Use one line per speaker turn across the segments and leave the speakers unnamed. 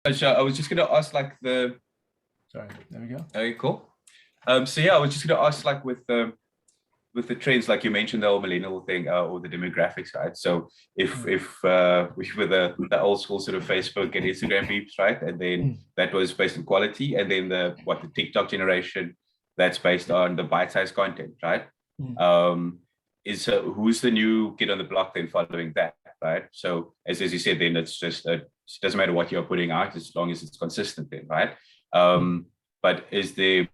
So I was just gonna ask like
Sorry, there we go.
okay, cool. So yeah, I was just gonna ask like with the trends, like you mentioned the whole millennial thing, or the demographics, right? So if we were the old school sort of Facebook and Instagram peeps, right? And then
Mm.
that was based on quality, and then the TikTok generation that's based on the bite-sized content, right?
Mm.
Um, is who's the new kid on the block then following that, right? So as you said, then it's just it doesn't matter what you're putting out as long as it's consistent, then, right?
Mm.
But is there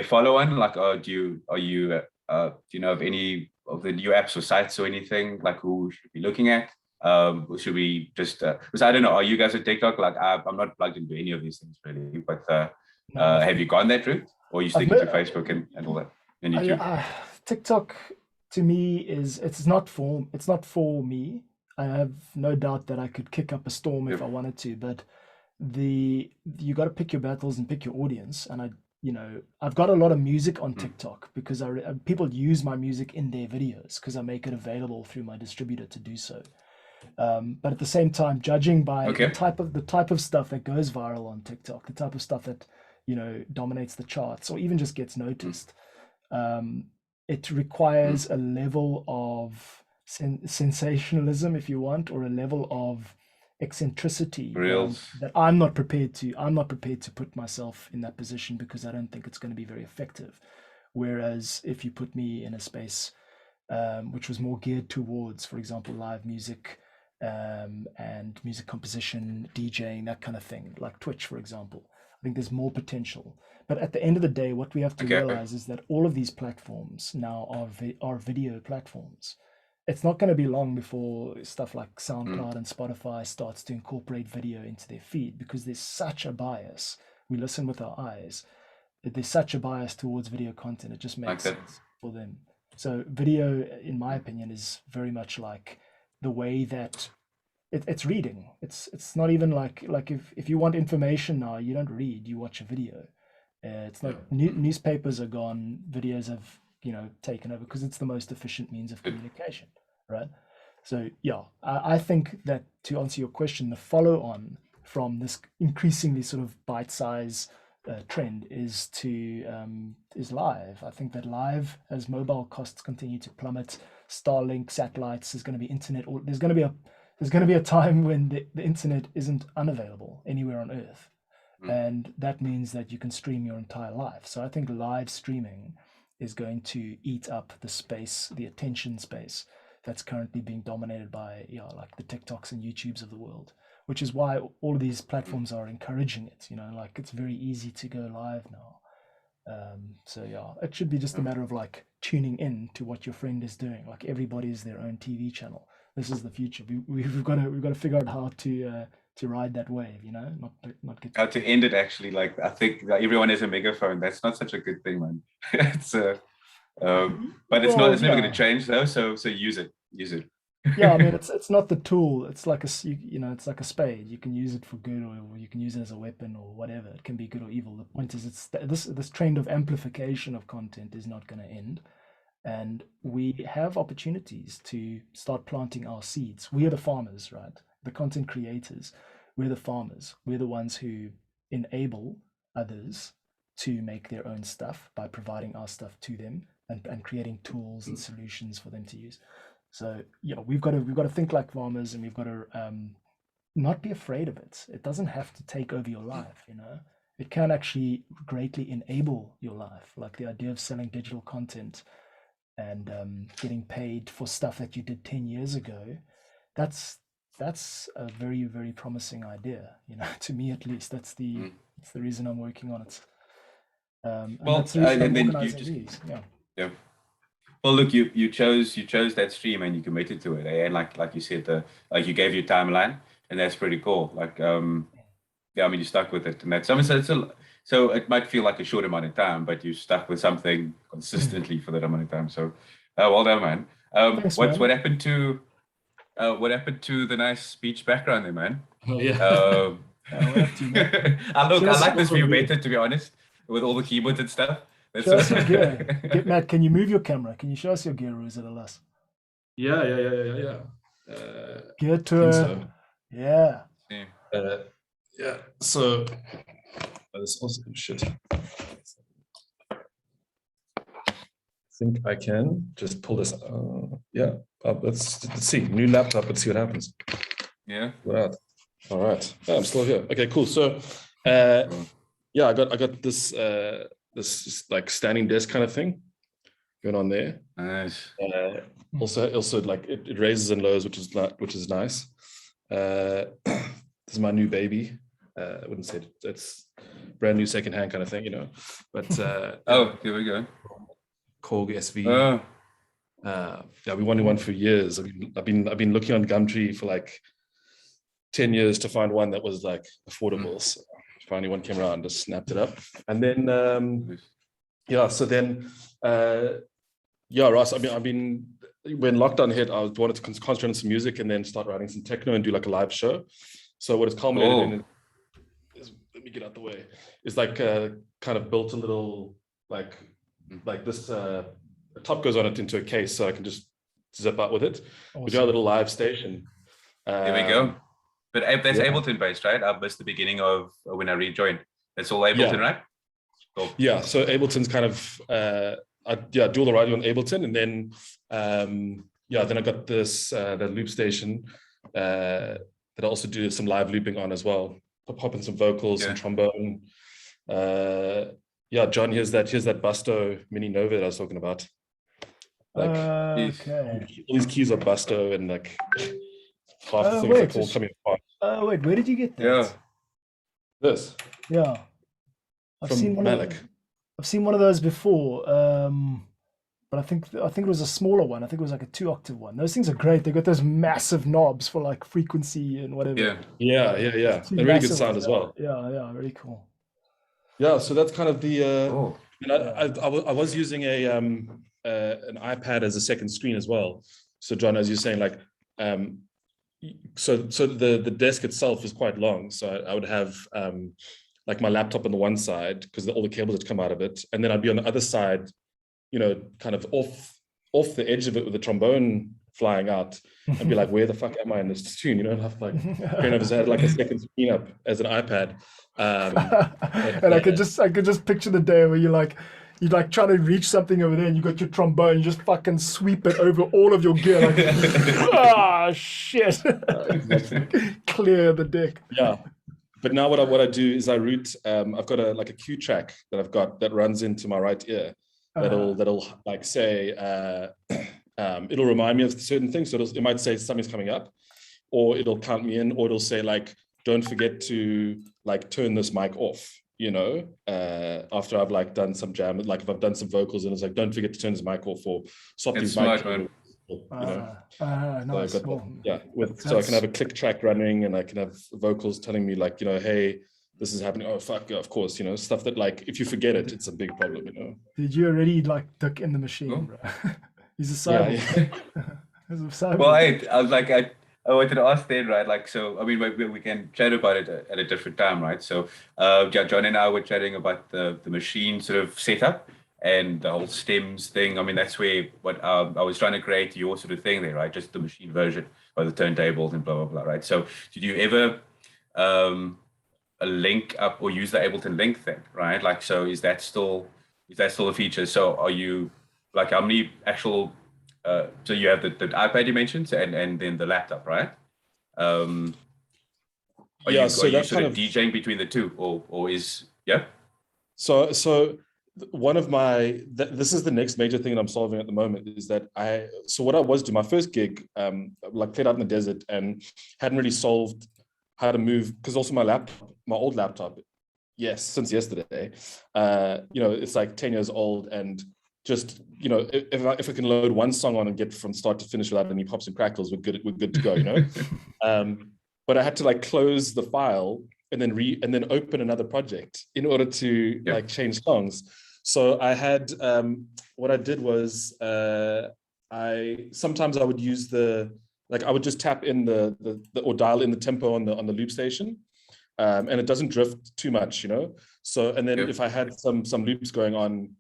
a follow-on? Like, do you know of any of the new apps or sites or anything like who should be looking at? Or should we just because I don't know, are you guys at TikTok? Like, I'm not plugged into any of these things really, but
No, I've
have you gone that route, or are you
I've
sticking
met,
to Facebook and all that and
I,
YouTube?
I, TikTok to me is it's not for me. I have no doubt that I could kick up a storm if
Yep.
I wanted to, but the you got to pick your battles and pick your audience. And I've got a lot of music on
Mm.
TikTok because people use my music in their videos because I make it available through my distributor to do so. But at the same time, judging by
Okay.
the type of stuff that goes viral on TikTok, the type of stuff that dominates the charts or even just gets
Mm.
noticed, um, it
Mm.
requires a level of sensationalism, if you want, or a level of eccentricity that
Reels.
I'm not prepared to put myself in that position because I don't think it's going to be very effective. Whereas if you put me in a space which was more geared towards, for example, live music and music composition, DJing, that kind of thing, like Twitch, for example. I think there's more potential. But at the end of the day, what we have to
Okay.
realize is that all of these platforms now are video platforms. It's not going to be long before stuff like
Mm.
SoundCloud and Spotify starts to incorporate video into their feed because there's such a bias. We listen with our eyes. There's such a bias towards video content. It just
Like
makes
that.
sense for them. So video, in my opinion, is very much like the way that it's reading. It's not even like if you want information now, you don't read, you watch a video. It's
Yeah.
not
Mm.
newspapers are gone, videos have taken over because it's the most efficient means of
Good.
communication, right? So yeah, I think that to answer your question, the follow on from this increasingly sort of bite size trend is live. I think that live, as mobile costs continue to plummet, Starlink satellites, there's going to be internet, or there's going to be a time when the internet isn't unavailable anywhere on Earth,
Mm.
and that means that you can stream your entire life. So I think live streaming is going to eat up the space, the attention space that's currently being dominated by like the TikToks and YouTubes of the world, which is why all of these
Mm.
platforms are encouraging it. Like it's very easy to go live now. So yeah, it should be just a
Yeah.
matter of like tuning in to what your friend is doing. Like everybody is their own TV channel. This is the future. We've got to figure out how to ride that wave. Not get.
How to end it actually? Like I think that everyone has a megaphone. That's not such a good thing, man. it's but it's not.
Well,
It's never going
yeah,
to change though. So use it. Use it.
yeah. I mean, it's not the tool. It's like it's like a spade. You can use it for good, or you can use it as a weapon, or whatever. It can be good or evil. The point is, this trend of amplification of content is not going to end. And we have opportunities to start planting our seeds. We are the farmers, right? The content creators. We're the farmers. We're the ones who enable others to make their own stuff by providing our stuff to them and creating tools and solutions for them to use. So yeah, we've got to think like farmers, and we've got to not be afraid of it. It doesn't have to take over your life. It can actually greatly enable your life, like the idea of selling digital content and getting paid for stuff that you did 10 years ago. That's that's a very, very promising idea, to me at least. That's the reason I'm working on it, and
Well,
that's the reason I'm
and then you
organizing
just
these. Yeah.
yeah. Well, look, you chose that stream and you committed to it, and like you said, the like you gave your timeline, and that's pretty cool. Like yeah, I mean, you stuck with it, and that's I mean, so it might feel like a short amount of time, but you stuck with something
Mm.
consistently for that amount of time. So, well done, man.
Thanks,
What
man.
what happened to the nice speech background there, man?
Oh yeah.
Um,
What up to you, man?
look,
Show
I
us,
like this
Also
view
me.
better, to be honest, with all the keyboards and stuff. That's
show us your gear. Get Matt. Can you move your camera? Can you show us your gear, or is it a loss?
Yeah.
Gear
I think
tour.
so.
Yeah.
Yeah. So this also shit. I think I can just pull this. Yeah. Let's see. New laptop. Let's see what happens.
Yeah.
Right. All right. Oh, I'm still here. Okay. Cool. So, yeah, I got this this like standing desk kind of thing going on there.
Nice.
Also like it raises and lowers, which is nice. This is my new baby. I wouldn't say it's brand new secondhand kind of thing, But
Oh, here we go.
Korg SV.
Oh.
Yeah, I've been wanting one for years. I've been looking on Gumtree for like 10 years to find one that was like affordable. So finally one came around, just snapped it up. And then yeah, so then yeah, Ross, I've been when lockdown hit, I wanted to concentrate on some music and then start writing some techno and do like a live show. So what it's culminated in is, let me get out the way, is like kind of built a little like this top goes on it into a case so I can just zip out with it. Awesome. We got a little live station.
There we go. But that's Ableton based, right? I missed the beginning of when I rejoined. That's all Ableton, right? Cool.
Yeah, so Ableton's kind of I do all the writing on Ableton, and then then I got this the loop station that I also do some live looping on as well. Pop in some vocals, some trombone. John, here's that Busto Mini Nova that I was talking about. Like
okay.
All these keys are Busto and like half the things all coming apart.
Wait, where did you get that?
Yeah.
This.
Yeah. I've seen one of those before. But I think it was a smaller one. I think it was like a 2-octave one. Those things are great. They got those massive knobs for like frequency and whatever.
Yeah. And really good sound as well.
Yeah, really cool.
Yeah, so that's kind of the. I was using an iPad as a second screen as well. So John, as you're saying, like, so the desk itself is quite long. So I would have like my laptop on the one side because all the cables would come out of it, and then I'd be on the other side, kind of off the edge of it with the trombone flying out, and be like, where the fuck am I in this tune? And have like kind of had like a second screen up as an iPad.
And I could just picture the day where you're like trying to reach something over there and you got your trombone, you just fucking sweep it over all of your gear, like shit. Clear the deck.
Yeah. But now what I do is I route. I've got a Q track that I've got that runs into my right ear. That'll like say it'll remind me of certain things. So it might say something's coming up, or it'll count me in, or it'll say like, don't forget to like turn this mic off. After I've like done some jam, like if I've done some vocals and it's like, don't forget to turn this mic off, or swap these mic.
Nice.
So I can have a click track running, and I can have vocals telling me like, hey, this is happening. Oh fuck, of course, stuff that like if you forget it, it's a big problem.
Did you already like duck in the machine, bro? He's a cyborg.
Yeah. Well, I was like, I wanted to ask then, right? Like, so I mean, we can chat about it at a different time, right? So, John and I were chatting about the machine sort of setup and the whole stems thing. I mean, that's where what I was trying to create your sort of thing there, right? Just the machine version of the turntables and blah blah blah, right? So, did you ever link up or use the Ableton link thing, right? Like, so is that still a feature? So, are you like how many actual? So you have the iPad dimensions and then the laptop, right? Are you sort of DJing between the two, or is
So one of this is the next major thing that I'm solving at the moment is that what I was doing, my first gig, like played out in the desert and hadn't really solved how to move, because also my old laptop, since yesterday, it's like 10 years old, and just, if I can load one song on and get from start to finish without any pops and crackles, we're good to go, But I had to like close the file and then open another project in order to like change songs. So I had, what I did was sometimes I would use I would just tap in or dial in the tempo on the loop station, and it doesn't drift too much, So, and then if I had some loops going on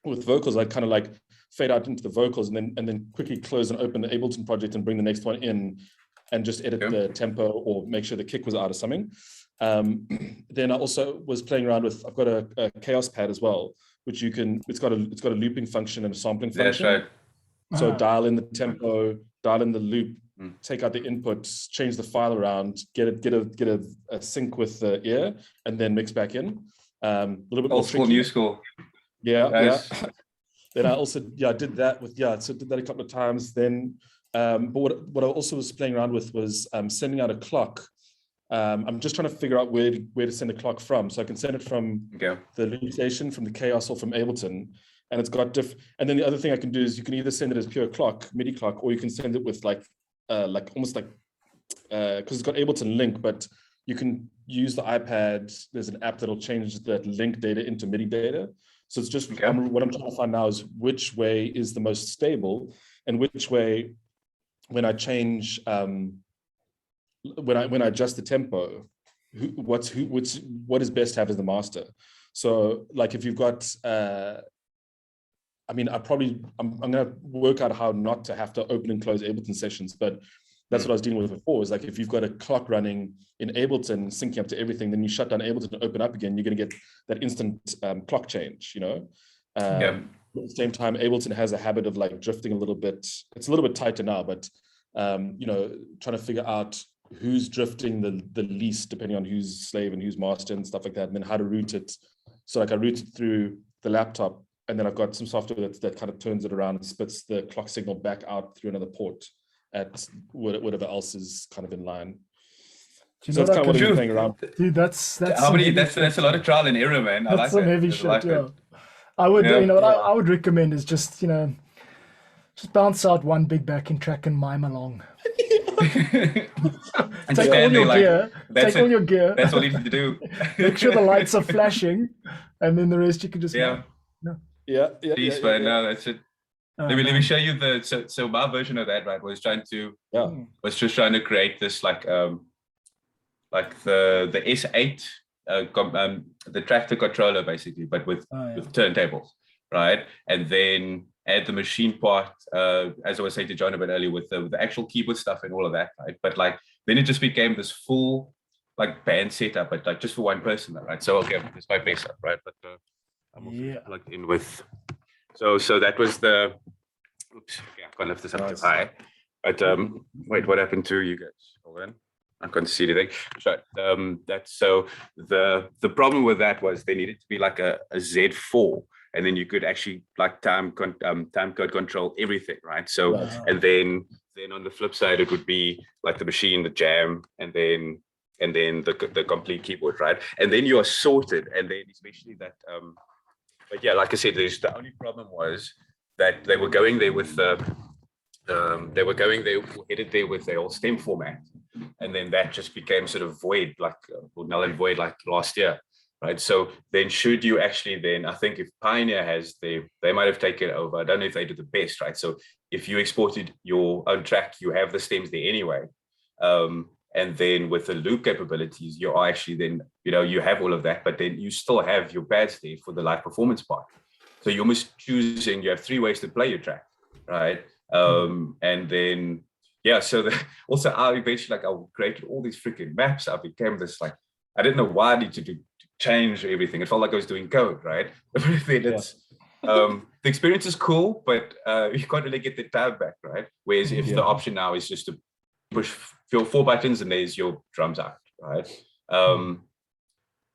with vocals, I'd kind of like fade out into the vocals and then quickly close and open the Ableton project and bring the next one in and just edit the tempo or make sure the kick was out of something. Then I also was playing around with, I've got a chaos pad as well, which you can, it's got a looping function and a sampling function.
That's right.
So dial in the tempo, dial in the loop, take out the inputs, change the file around, get a sync with the ear, and then mix back in. A little bit
Old
more
school,
tricky.
new school.
Yeah,
Nice.
yeah. Then I also did that with so did that a couple of times. Then, but what I also was playing around with was sending out a clock. I'm just trying to figure out where to send a clock from. So I can send it from the loop station, from the Chaos, or from Ableton. And it's got and then the other thing I can do is you can either send it as pure clock, MIDI clock, or you can send it with like almost like, because it's got Ableton link, but you can use the iPad. There's an app that'll change that link data into MIDI data. So it's just, what I'm trying to find now is which way is the most stable, and which way, when I change, when I adjust the tempo, what is best to have as the master. So like if you've got, I mean, I'm going to work out how not to have to open and close Ableton sessions, but that's what I was dealing with before. Is like if you've got a clock running in Ableton, syncing up to everything, then you shut down Ableton and open up again, you're going to get that instant clock change, you know? At the same time, Ableton has a habit of like drifting a little bit. It's a little bit tighter now, but, you know, trying to figure out who's drifting the least, depending on who's slave and who's master and stuff like that, and then how to route it. So like I route it through the laptop, and then I've got some software that kind of turns it around and spits the clock signal back out through another port at whatever else is kind of in line.
Do you
So
know
that's kind of what
what
I'm playing around.
Dude, that's
How many? That's a lot of trial and error, man. I like
that's some
that.
heavy
I
shit.
like
Yeah,
that.
I would.
Yeah.
You know what I would recommend is just, you know, just bounce out one big backing track and mime along.
And
Take all
stand there
your
like,
gear.
that's
Take all
it.
your gear.
That's all you need to do.
Make sure the lights are flashing, and then the rest you can just
Yeah.
Yeah.
Peace, man. No, that's it. Let me
man.
show you so my version of that, right, was just trying to create this like the S8 the tractor controller basically, but with turntables, right? And then add the machine part, as I was saying to John a bit earlier, with the actual keyboard stuff and all of that, right? But like then it just became this full like band setup, but like just for one person, right? So okay, this might mess up, right? But I'm also plugged in with. So that was the. Oops, okay, I can't lift this up too high. But wait, what happened to you guys? Hold on, I can't see anything. So that's so the problem with that was they needed to be like a Z4, and then you could actually like time code control everything, right? So and then on the flip side, it would be like the machine, the jam, and then the complete keyboard, right? And then you are sorted, and then especially that. But yeah, like I said, the only problem was that they were going there with headed there with their old stem format, and then that just became sort of void, like null and void, like last year, right? So then, should you actually then, I think if Pioneer has they might have taken it over. I don't know if they did the best, right? So if you exported your own track, you have the stems there anyway. And then with the loop capabilities, you are actually then, you know, you have all of that, but then you still have your pads there for the live performance part. So you're almost choosing, you have 3 ways to play your track, right? And then, so also I eventually, like, I created all these freaking maps. I became this, like, I didn't know why I needed to change everything. It felt like I was doing code, right? But then it's, the experience is cool, but you can't really get the tab back, right? Whereas if the option now is just to push 4 buttons and there's your drums out, right?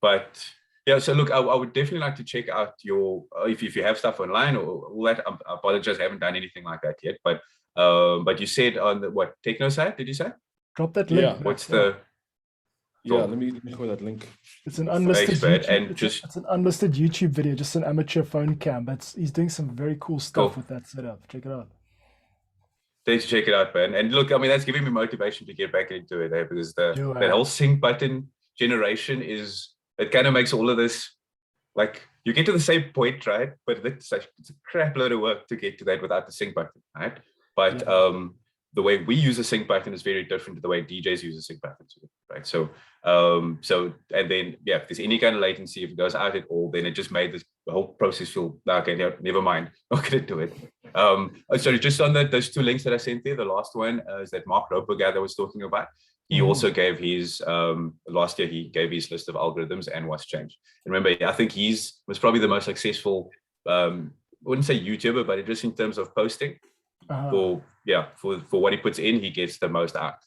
But yeah, so look, I would definitely like to check out your, if you have stuff online or all that. I apologize, I haven't done anything like that yet, but you said on the, what, techno site, did you say?
Drop that link.
Yeah.
What's the...
Yeah, let me call that link.
It's an unlisted
Thanks,
YouTube, it's an unlisted YouTube video, just an amateur phone cam. But he's doing some very cool stuff with that setup. Check it out.
Thanks, check it out, man. And look, I mean, that's giving me motivation to get back into it, because that whole sync button generation it kind of makes all of this, like, you get to the same point, right? But it's a crap load of work to get to that without the sync button, right? But the way we use a sync button is very different to the way DJs use a sync button, right? So, and then, if there's any kind of latency, if it goes out at all, then it just made the whole process feel, okay, never mind, not gonna do it. Sorry, just on those two links that I sent there, the last one is that Mark Roper guy that I was talking about. He also gave his, last year, he gave his list of algorithms and what's changed. And remember, I think was probably the most successful, I wouldn't say YouTuber, but just in terms of posting, for what he puts in, he gets the most out.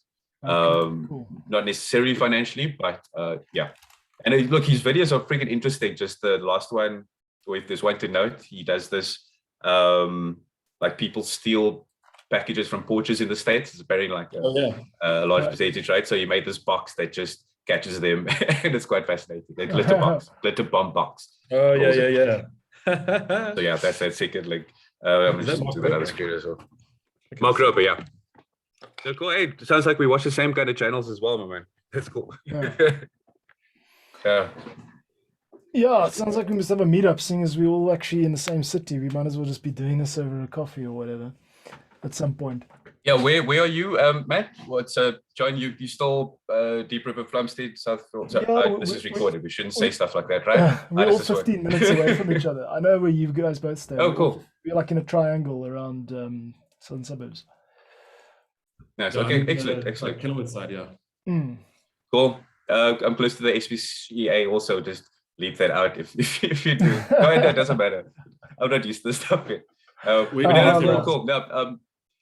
Cool. Not necessarily financially, but yeah. And look, his videos are freaking interesting. Just the last one, or if there's one to note, he does this, like people steal packages from porches in the States. It's very like a large percentage, right? So he made this box that just catches them, and it's quite fascinating. A glitter bomb box.
Oh yeah.
So yeah, that's that second link. I'm just to that other screen as well. Okay. Mark Roper, yeah. So cool. Hey, it sounds like we watch the same kind of channels as well, my man. That's cool.
Yeah, it sounds like we must have a meetup, seeing as we're all actually in the same city. We might as well just be doing this over a coffee or whatever at some point.
Yeah, where are you, Matt? What's John? You still Deep River, Plumstead, Southfield? This is recorded. We shouldn't say stuff like that, right?
We're all 15 minutes away from each other. I know where you guys both stay.
Oh, cool.
We're like in a triangle around southern suburbs.
Nice. Okay, excellent.
Kenilworth side, yeah.
Cool. I'm close to the HPCA also. Just leave that out if you do. No, that doesn't matter. I'm not used to this stuff yet. That's really cool. No,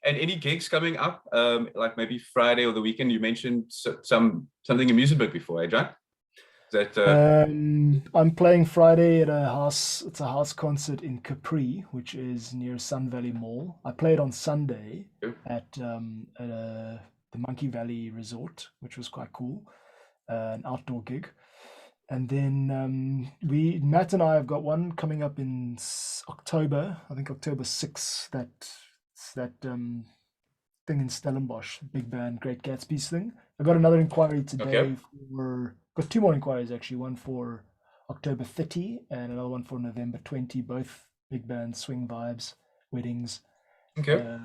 and any gigs coming up, like maybe Friday or the weekend? You mentioned something amusement before, eh, John? Is that,
I'm playing Friday at a house. It's a house concert in Capri, which is near Sun Valley Mall. I played on Sunday at the Monkey Valley Resort, which was quite cool, an outdoor gig. And then Matt and I have got one coming up in October. I think October 6th. That thing in Stellenbosch, big band, Great Gatsby's thing. I got another inquiry today got two more inquiries actually. One for October 30 and another one for November 20. Both big band, swing vibes, weddings.
Okay.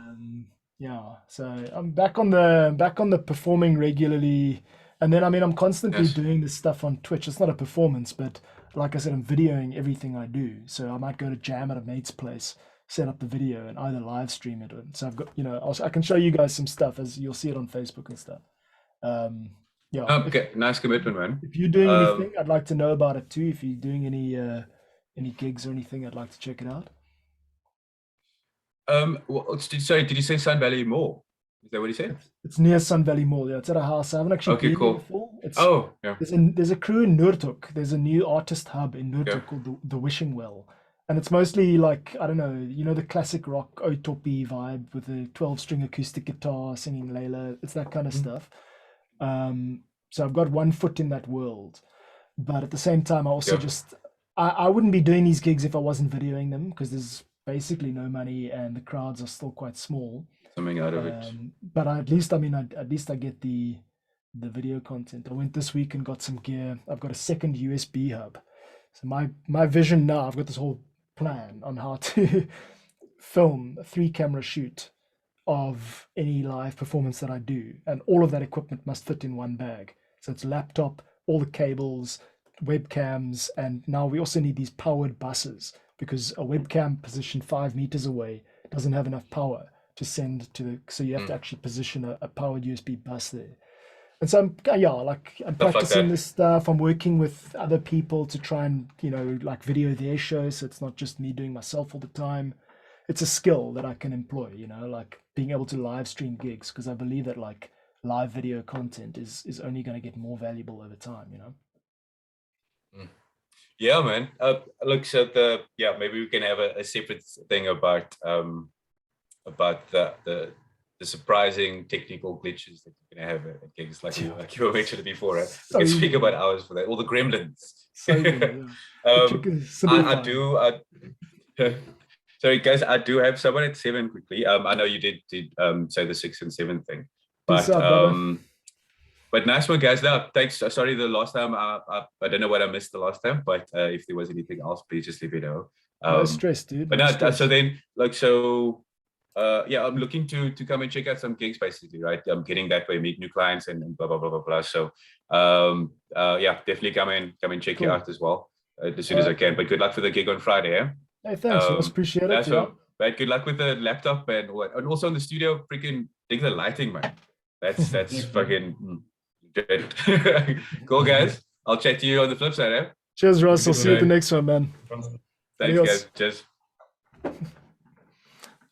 Yeah. So I'm back on the performing regularly. And then, I mean, I'm constantly doing this stuff on Twitch. It's not a performance, but like I said, I'm videoing everything I do. So I might go to jam at a mate's place, set up the video, and either live stream it. So I've got, I can show you guys some stuff, as you'll see it on Facebook and stuff. Yeah.
Okay, nice commitment, man.
If you're doing anything, I'd like to know about it too. If you're doing any gigs or anything, I'd like to check it out.
Sorry, did you say Sun Valley Mall? Is that what you said?
It's near Sun Valley Mall. Yeah, it's at a house. I haven't actually been there before. There's a crew in Noordhoek. There's a new artist hub in Noordhoek called the Wishing Well. And it's mostly like, I don't know, the classic rock Otopi vibe with a 12-string acoustic guitar singing Layla. It's that kind of stuff. So I've got one foot in that world. But at the same time, I also I wouldn't be doing these gigs if I wasn't videoing them, because there's basically no money and the crowds are still quite small.
Something out of it.
But at least I get the video content. I went this week and got some gear. I've got a second USB hub. So my vision now, I've got this whole plan on how to film a 3-camera shoot of any live performance that I do, and all of that equipment must fit in one bag. So it's laptop, all the cables, webcams, and now we also need these powered buses, because a webcam positioned 5 meters away doesn't have enough power to send so you have to actually position a powered USB bus there. And so I'm practicing this stuff. I'm working with other people to try and video their shows, so it's not just me doing myself all the time. It's a skill that I can employ, like being able to live stream gigs, because I believe that like live video content is only going to get more valuable over time.
Yeah, man. Look, so maybe we can have a separate thing about the surprising technical glitches that you're gonna have at gigs, like you were mentioning before, right? We can speak about hours for that. All the gremlins. Sorry guys, I do have someone at 7 quickly. I know you did say the 6 and 7 thing, but nice one, guys. Now, thanks. Sorry, the last time I don't know what I missed the last time, but if there was anything else, please just let me know.
No stress, dude.
So then, I'm looking to come and check out some gigs, basically, right? I'm getting that way, meet new clients and blah blah blah blah blah. So definitely come and check you out as well as soon as I can. But good luck for the gig on Friday, eh?
Hey, thanks. I appreciate it.
But good luck with the laptop and also in the studio. Freaking dig the lighting, man. That's fucking good. Cool, guys. I'll chat to you on the flip side. Eh?
Cheers, Ross. I'll see you at the next one, man.
Thanks,
Adios.
guys. Cheers.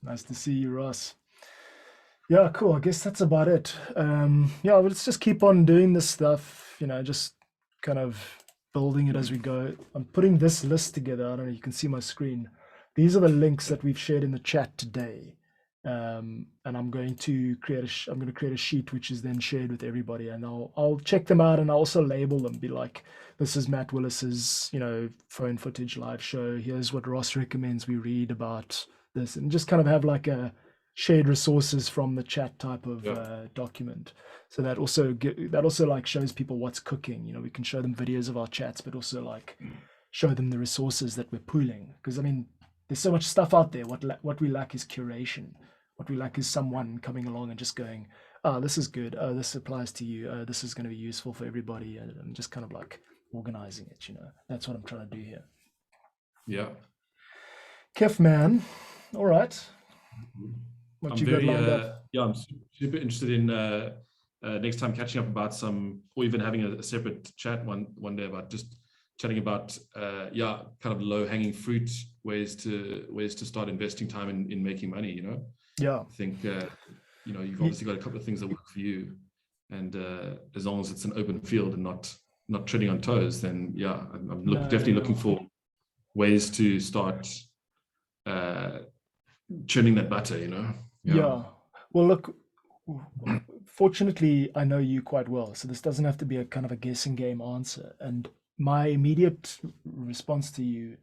Nice to see you, Ross. Yeah, cool. I guess that's about it. Yeah, let's just keep on doing this stuff, just kind of building it as we go. I'm putting this list together. I don't know, you can see my screen. These are the links that we've shared in the chat today. And I'm going to create a sheet which is then shared with everybody, and I'll check them out, and I'll also label them, be like, this is Matt Willis's, phone footage live show. Here's what Ross recommends we read about this, and just kind of have like a shared resources from the chat type of document. So that also like shows people what's cooking. We can show them videos of our chats, but also like show them the resources that we're pooling. Because I mean, there's so much stuff out there. What we lack is curation. What we lack is someone coming along and just going, oh, this is good. Oh, this applies to you. This is going to be useful for everybody. And just kind of like organizing it, That's what I'm trying to do here.
Yeah.
Kef, man. All right. What you got lined up?
Yeah, I'm super interested in next time catching up about or even having a separate chat one day about just chatting about kind of low hanging fruit, ways to start investing time in making money.
Yeah,
I think you've obviously got a couple of things that work for you, and as long as it's an open field and not treading on toes, then I'm definitely looking for ways to start churning that butter.
Yeah. Well, look, fortunately, I know you quite well, so this doesn't have to be a kind of a guessing game answer. And my immediate response to you,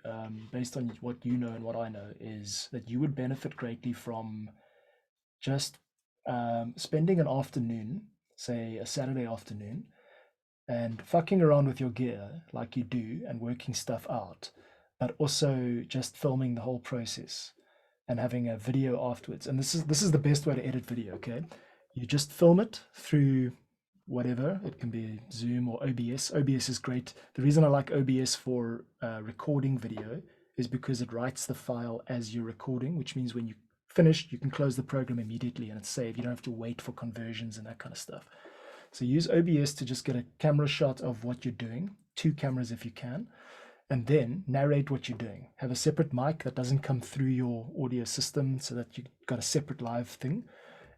based on what you know and what I know, is that you would benefit greatly from just spending an afternoon, say a Saturday afternoon, and fucking around with your gear like you do and working stuff out, but also just filming the whole process and having a video afterwards. And this is the best way to edit video, okay? You just film it through whatever. It can be Zoom or OBS. OBS is great. The reason I like OBS for recording video is because it writes the file as you're recording, which means when you finish, you can close the program immediately and it's saved. You don't have to wait for conversions and that kind of stuff. So use OBS to just get a camera shot of what you're doing, 2 cameras if you can, and then narrate what you're doing. Have a separate mic that doesn't come through your audio system so that you've got a separate live thing.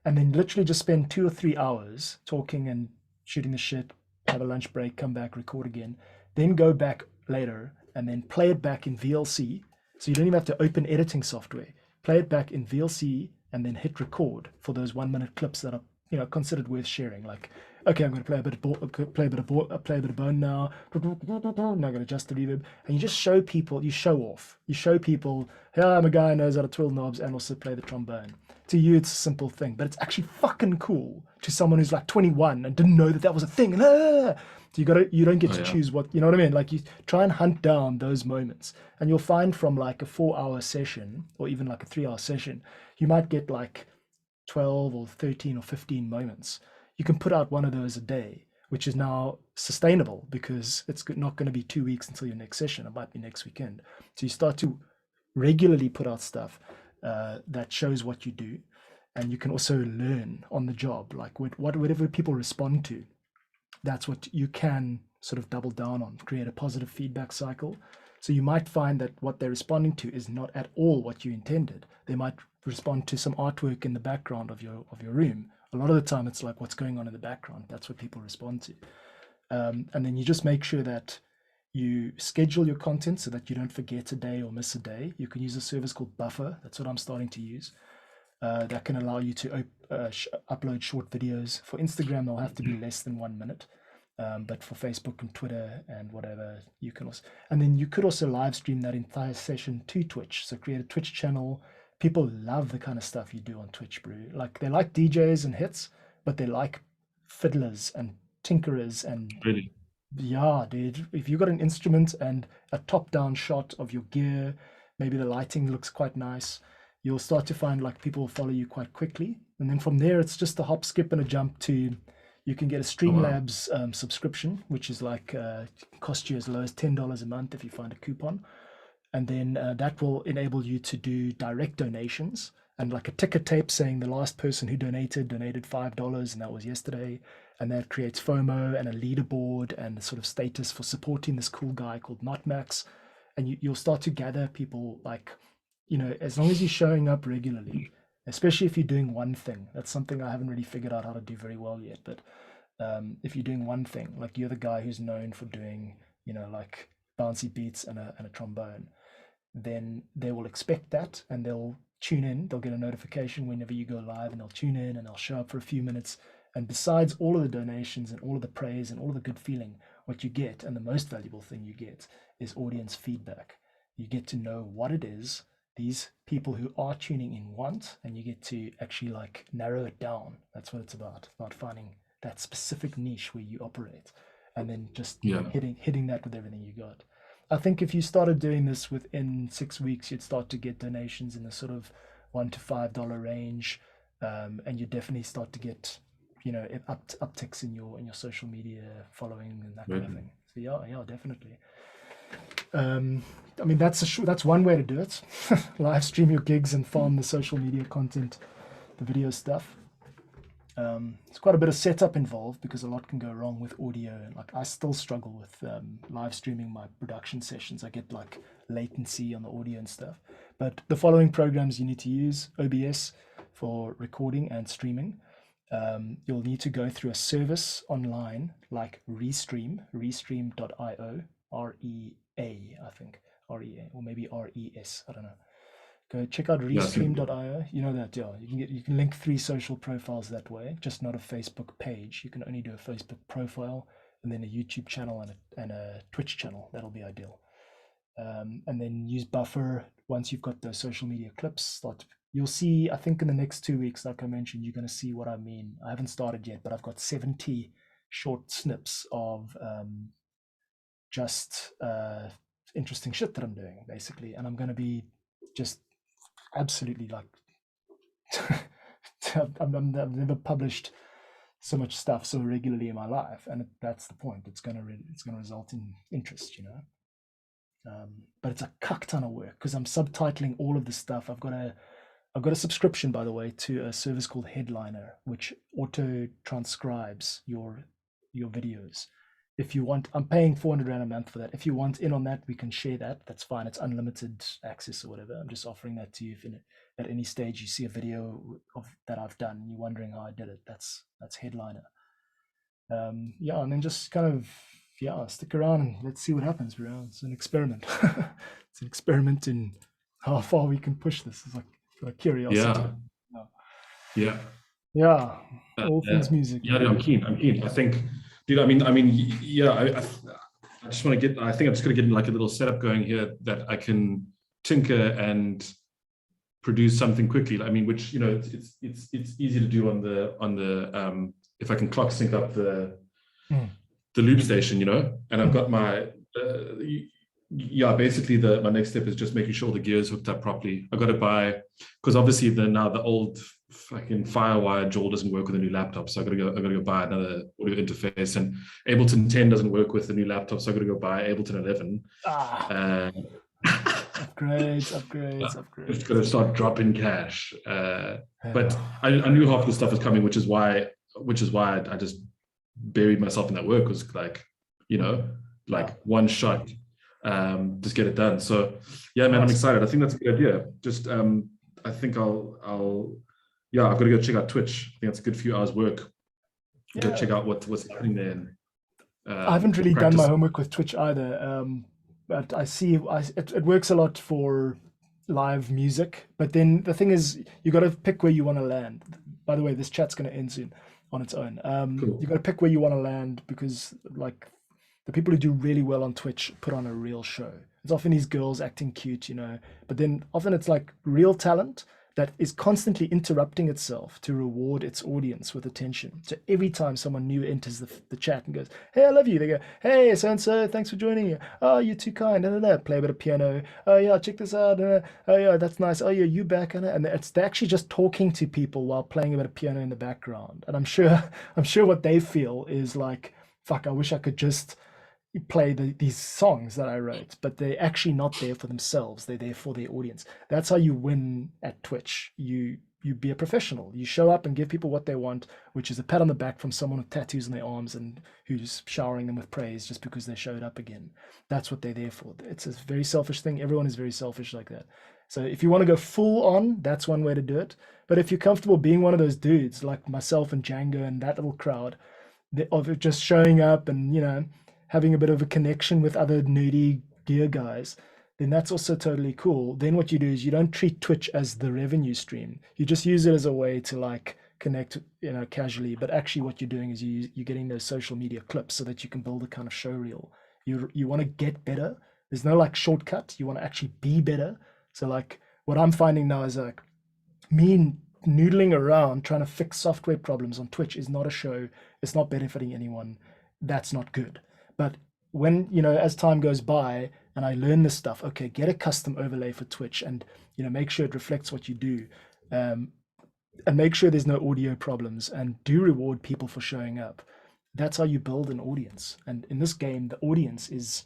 And then literally just spend 2 or 3 hours talking and shooting the shit, have a lunch break, come back, record again, then go back later and then play it back in VLC. So you don't even have to open editing software. Play it back in VLC and then hit record for those 1-minute clips that are considered worth sharing. Like, okay, I'm going to play a bit of bone now. Now I'm going to adjust the reverb, and you just show people. You show off. You show people, hey, I'm a guy who knows how to twirl knobs and also play the trombone. To you, it's a simple thing, but it's actually fucking cool to someone who's like 21 and didn't know that was a thing. So you don't get to choose what, you know what I mean? Like, you try and hunt down those moments, and you'll find from like a 4-hour session or even like a 3-hour session, you might get like 12 or 13 or 15 moments. You can put out one of those a day, which is now sustainable because it's not going to be 2 weeks until your next session. It might be next weekend. So you start to regularly put out stuff that shows what you do, and you can also learn on the job, like whatever people respond to, that's what you can sort of double down on, create a positive feedback cycle. So you might find that what they're responding to is not at all what you intended. They might respond to some artwork in the background of your room. A lot of the time it's like what's going on in the background. That's what people respond to. And then you just make sure that you schedule your content so that you don't forget a day or miss a day. You can use a service called Buffer. That's what I'm starting to use. That can allow you to upload short videos. For Instagram, they'll have to be less than 1 minute. But for Facebook and Twitter and whatever, you can also, and then you could also live stream that entire session to Twitch. So create a Twitch channel. People love the kind of stuff you do on Twitch, bro. Like, they like DJs and hits, but they like fiddlers and tinkerers and
Really?
yeah, dude. If you got an instrument and a top-down shot of your gear, maybe the lighting looks quite nice, you'll start to find like people will follow you quite quickly. And then from there, it's just a hop, skip, and a jump to, you can get a Streamlabs subscription, which is like cost you as low as $10 a month if you find a coupon. And then that will enable you to do direct donations and like a ticker tape saying the last person who donated $5, and that was yesterday. And that creates FOMO and a leaderboard and a sort of status for supporting this cool guy called NotMax. And you'll start to gather people, like, as long as you're showing up regularly, especially if you're doing one thing. That's something I haven't really figured out how to do very well yet. But if you're doing one thing, like you're the guy who's known for doing, like bouncy beats and a trombone, then they will expect that and they'll tune in. They'll get a notification whenever you go live, and they'll tune in and they'll show up for a few minutes. And besides all of the donations and all of the praise and all of the good feeling, what you get, and the most valuable thing you get, is audience feedback. You get to know what it is these people who are tuning in want, and you get to actually like narrow it down. That's what it's about finding that specific niche where you operate, and then just hitting that with everything you got. I think if you started doing this within 6 weeks, you'd start to get donations in the sort of $1 to $5 range, and you definitely start to get, upticks in your social media following and that kind of thing. So yeah, definitely. I mean, that's one way to do it. Live stream your gigs and farm the social media content, the video stuff. It's quite a bit of setup involved because a lot can go wrong with audio. Like I still struggle with live streaming my production sessions. I get like latency on the audio and stuff. But the following programs you need to use: OBS for recording and streaming. You'll need to go through a service online like Restream.io, REA, I think, REA, or maybe RES, I don't know. Go check out Restream.io. You know that, yeah. You can link 3 social profiles that way, just not a Facebook page. You can only do a Facebook profile and then a YouTube channel and a Twitch channel. That'll be ideal. And then use Buffer once you've got those social media clips. You'll see, I think in the next 2 weeks, like I mentioned, you're going to see what I mean. I haven't started yet, but I've got 70 short snips of just interesting shit that I'm doing, basically. And I'm going to be just absolutely like I've never published so much stuff so regularly in my life, and that's the point. It's going to result in interest, but it's a cuck ton of work because I'm subtitling all of this stuff. I've got a subscription, by the way, to a service called Headliner, which auto transcribes your videos. If you want, I'm paying 400 Rand a month for that. If you want in on that, we can share that. That's fine. It's unlimited access or whatever. I'm just offering that to you. If at any stage you see a video of that I've done and you're wondering how I did it, that's Headliner. And then just kind of, stick around and let's see what happens, bro. It's an experiment. It's an experiment in how far we can push this. It's like curiosity. Yeah. All things music.
Yeah, I'm keen. I think, dude, I just want to get, I think I'm just going to get like a little setup going here that I can tinker and produce something quickly. I mean, which, it's easy to do on the if I can clock sync up the loop station, and I've got my, basically my next step is just making sure the gear is hooked up properly. I got to buy, because obviously the old fucking Firewire jaw doesn't work with a new laptop, so I gotta go buy another audio interface, and Ableton 10 doesn't work with the new laptop, so I gotta go buy Ableton 11. Upgrades. It's gonna start dropping cash. But I knew half the stuff was coming, which is why I just buried myself in that work. Was like, one shot, just get it done. So yeah, man, I'm excited. I think that's a good idea. Just I think I've got to go check out Twitch. I think that's a good few hours work. Go check out what's happening there. And,
I haven't really done my homework with Twitch either, but I see it works a lot for live music. But then the thing is, you got to pick where you want to land. By the way, this chat's going to end soon on its own. Cool. You got to pick where you want to land, because like the people who do really well on Twitch put on a real show. It's often these girls acting cute, but then often it's like real talent that is constantly interrupting itself to reward its audience with attention. So every time someone new enters the chat and goes, "Hey, I love you," they go, "Hey, so-and-so, thanks for joining. Oh, you're too kind." Play a bit of piano. "Oh yeah, check this out. Oh yeah, that's nice. Oh yeah, you back." And they're actually just talking to people while playing a bit of piano in the background. And I'm sure what they feel is like, fuck, I wish I could just play these songs that I wrote, but they're actually not there for themselves. They're there for their audience. That's how you win at Twitch. You be a professional. You show up and give people what they want, which is a pat on the back from someone with tattoos on their arms and who's showering them with praise just because they showed up again. That's what they're there for. It's a very selfish thing. Everyone is very selfish like that. So if you want to go full on, that's one way to do it. But if you're comfortable being one of those dudes like myself and Django and that little crowd of just showing up and, having a bit of a connection with other nerdy gear guys, then that's also totally cool. Then what you do is you don't treat Twitch as the revenue stream. You just use it as a way to like connect, casually. But actually what you're doing is you're getting those social media clips so that you can build a kind of show reel. You want to get better. There's no like shortcut. You want to actually be better. So like what I'm finding now is like me noodling around trying to fix software problems on Twitch is not a show. It's not benefiting anyone. That's not good. But when, as time goes by and I learn this stuff, okay, get a custom overlay for Twitch and, make sure it reflects what you do. And make sure there's no audio problems and do reward people for showing up. That's how you build an audience. And in this game, the audience is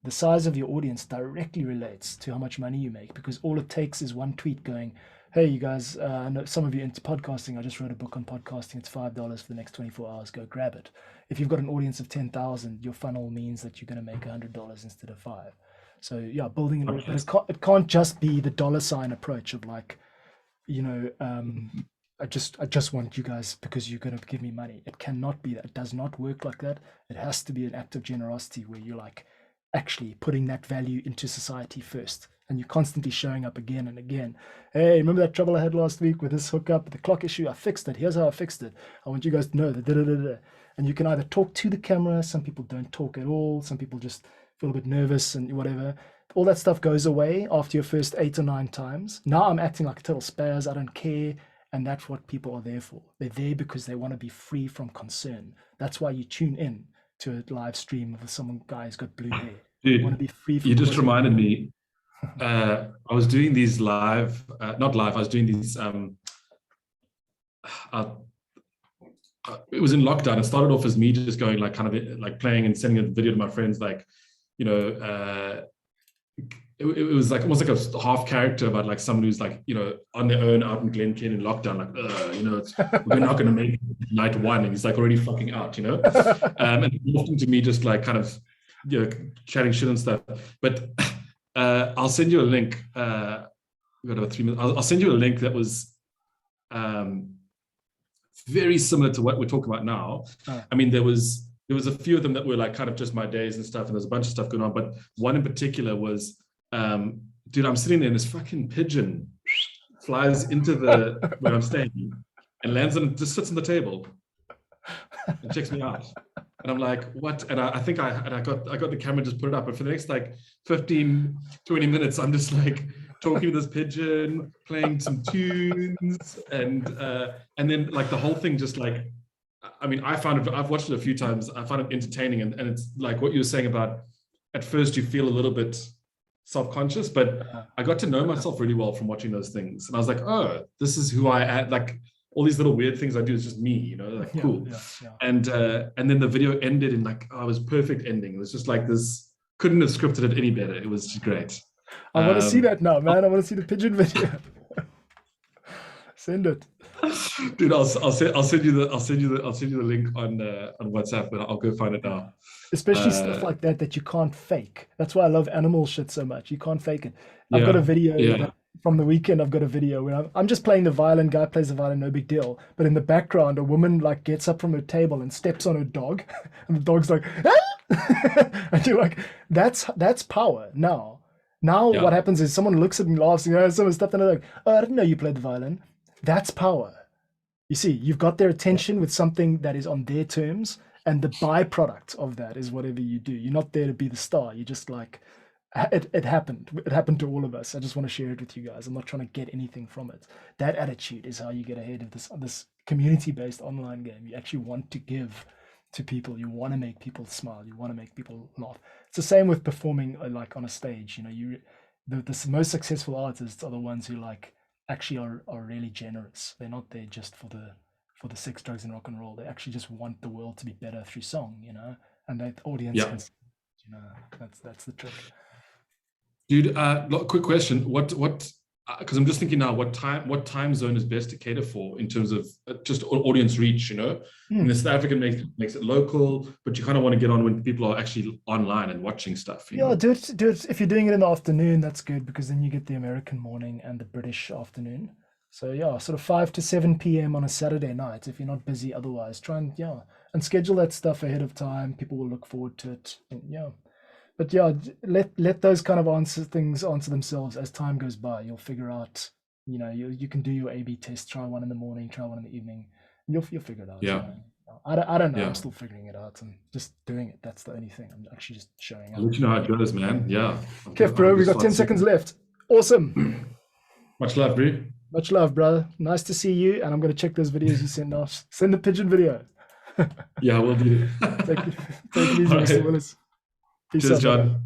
the size of your audience directly relates to how much money you make, because all it takes is one tweet going, hey, you guys, I know some of you into podcasting. I just wrote a book on podcasting. It's $5 for the next 24 hours. Go grab it. If you've got an audience of 10,000, your funnel means that you're going to make $100 instead of $5. So yeah, building an audience. It can't just be the dollar sign approach of like, I just want you guys because you're going to give me money. It cannot be that. It does not work like that. It has to be an act of generosity where you're like actually putting that value into society first. And you're constantly showing up again and again. Hey, remember that trouble I had last week with this hookup, the clock issue? I fixed it. Here's how I fixed it. I want you guys to know that. And you can either talk to the camera. Some people don't talk at all. Some people just feel a bit nervous and whatever. All that stuff goes away after your first 8 or 9 times. Now I'm acting like a total spaz. I don't care. And that's what people are there for. They're there because they want to be free from concern. That's why you tune in to a live stream of some guy who's got blue hair.
Dude,
You want to be free from
you just
concern.
reminded me. I was doing these live, not live. I was doing these. It was in lockdown. It started off as me just going like kind of like playing and sending a video to my friends, like, it was like almost like a half character about like someone who's like, on their own out in Glencairn in lockdown, like, we're not going to make night 1, and he's like already fucking out, and often to me just like kind of, chatting shit and stuff. But I'll send you a link. We've got about 3 minutes. I'll send you a link that was very similar to what we're talking about now. I mean, there was a few of them that were like kind of just my days and stuff, and there's a bunch of stuff going on. But one in particular was, dude, I'm sitting there and this fucking pigeon flies into where I'm staying and lands on, just sits on the table and checks me out. And I'm like, what? And I think I got the camera, just put it up. And for the next like 15, 20 minutes, I'm just like talking to this pigeon, playing some tunes. And then like the whole thing just like, I mean, I've watched it a few times. I find it entertaining. And it's like what you were saying about, at first you feel a little bit self-conscious, but I got to know myself really well from watching those things. And I was like, oh, this is who I am. Like, all these little weird things I do is just me, like cool. Yeah. And then the video ended in like, it was perfect ending. It was just like this, couldn't have scripted it any better. It was just great.
I want to see that now, man. I want to see the pigeon video. Send it,
dude. I'll send you the link on WhatsApp, but I'll go find it now.
Especially stuff like that you can't fake. That's why I love animal shit so much. You can't fake it. I've got a video from the weekend. I've got a video where I'm just playing the violin. Guy plays the violin, no big deal. But in the background, a woman like gets up from her table and steps on her dog, and the dog's like, ah! And you're like, that's power. Now what happens is someone looks at me, laughs, and someone stepped on her, like, oh, I didn't know you played the violin. That's power. You see, you've got their attention with something that is on their terms, and the byproduct of that is whatever you do. You're not there to be the star. You just like, it happened. It happened to all of us. I just want to share it with you guys. I'm not trying to get anything from it. That attitude is how you get ahead of this community-based online game. You actually want to give to people. You want to make people smile. You want to make people laugh. It's the same with performing like on a stage. The most successful artists are the ones who like actually are really generous. They're not there just for the sex, drugs, and rock and roll. They actually just want the world to be better through song, and that audience can. No, that's the trick.
Dude, quick question. Because I'm just thinking now, what time zone is best to cater for in terms of just audience reach, you know? In the South African makes it local, but you kind of want to get on when people are actually online and watching stuff, you
Yeah,
know?
do it. If you're doing it in the afternoon, that's good because then you get the American morning and the British afternoon. So yeah, sort of 5 to 7 p.m. on a Saturday night if you're not busy otherwise. Try and schedule that stuff ahead of time. People will look forward to it. And yeah. But yeah, let those kind of answer themselves as time goes by. You'll figure out, you can do your A/B test. Try one in the morning, try one in the evening, and you'll figure it out.
Yeah.
I don't know.
Yeah.
I'm still figuring it out and just doing it. That's the only thing. I'm actually just showing
I'll
up.
let you know how it goes, man. Yeah.
Kev, bro, we've got 10 seconds left. Awesome.
Much love, bro.
Much love, brother. Nice to see you. And I'm going to check those videos you send out. Send the pigeon video.
Yeah, we'll do.
Take it easy,
All
Mr.
right.
Willis. Peace
Cheers,
out, brother.
John.